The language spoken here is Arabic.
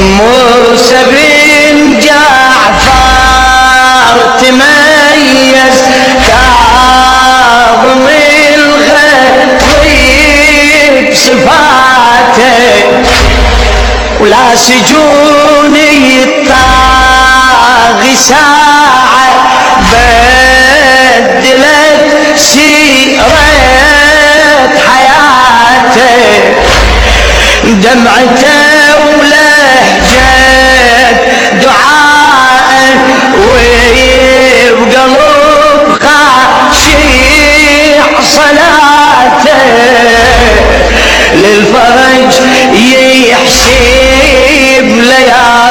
موسى بن جعفر تميز كاظم الغيب صفاته ولا سجون الطاغي ساعة بدلت سيرة حياته دمعته ولهجة دعاء وبقلب خاشع صلاته للفرج يحسب ليالي